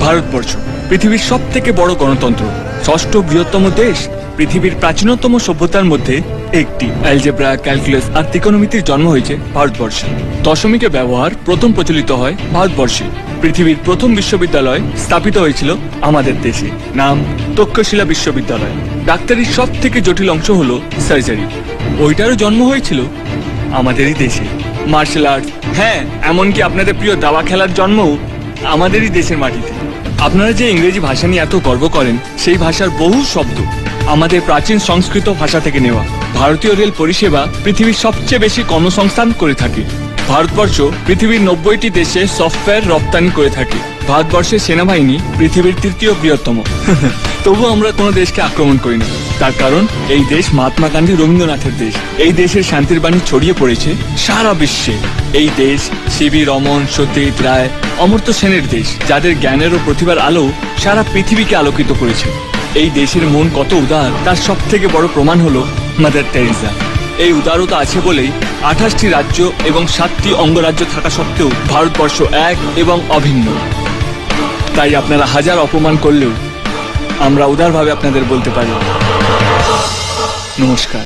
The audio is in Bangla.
ভারতবর্ষ পৃথিবীর সবথেকে বড় গণতন্ত্র, ষষ্ঠ বৃহত্তম দেশ, পৃথিবীর প্রাচীনতম সভ্যতার মধ্যে একটি। অ্যালজেব্রা, ক্যালকুলাস আর ত্রিকোণমিতির জন্ম হয়েছে ভারতবর্ষে। দশমিকের ব্যবহার প্রথম প্রচলিত হয় ভারতবর্ষে। পৃথিবীর প্রথম বিশ্ববিদ্যালয় স্থাপিত হয়েছিল আমাদের দেশে, নাম তক্ষশিলা বিশ্ববিদ্যালয়। ডাক্তারির সব থেকে জটিল অংশ হলো সার্জারি, ওইটারও জন্ম হয়েছিল আমাদেরই দেশে। মার্শাল আর্ট, হ্যাঁ, এমনকি আপনাদের প্রিয় দাবা খেলার জন্মও আমাদেরই দেশের মাটিতে। আপনারা যে ইংরেজি ভাষা নিয়ে এত গর্ব করেন, সেই ভাষার বহু শব্দ আমাদের প্রাচীন সংস্কৃত ভাষা থেকে নেওয়া। ভারতীয় রেল পরিষেবা পৃথিবীর সবচেয়ে বেশি কর্মসংস্থান করে থাকে। ভারতবর্ষ পৃথিবীর 90টি দেশে সফটওয়্যার রপ্তানি করে থাকে। ভারতবর্ষের সেনাবাহিনী পৃথিবীর তৃতীয় বৃহত্তম। তবু আমরা কোনো দেশকে আক্রমণ করি না, তার কারণ এই দেশ মহাত্মা গান্ধী, রবীন্দ্রনাথের দেশ। এই দেশের শান্তির বাণী ছড়িয়ে পড়েছে সারা বিশ্বে। এই দেশ সিবি রমন, সত্যজিৎ রায়, অমর্ত্য সেনের দেশ, যাদের জ্ঞানের ও প্রতিভার আলো সারা পৃথিবীকে আলোকিত করেছে। এই দেশের মন কত উদার, তার সব থেকে বড় প্রমাণ হলো মাদার টেরেসা। এই উদারতা আছে বলেই 28টি রাজ্য এবং 7টি অঙ্গরাজ্য থাকা সত্ত্বেও ভারতবর্ষ এক এবং অভিন্ন। তাই আপনারা হাজার অপমান করলেও আমরা উদারভাবে আপনাদের বলতে পারি নমস্কার।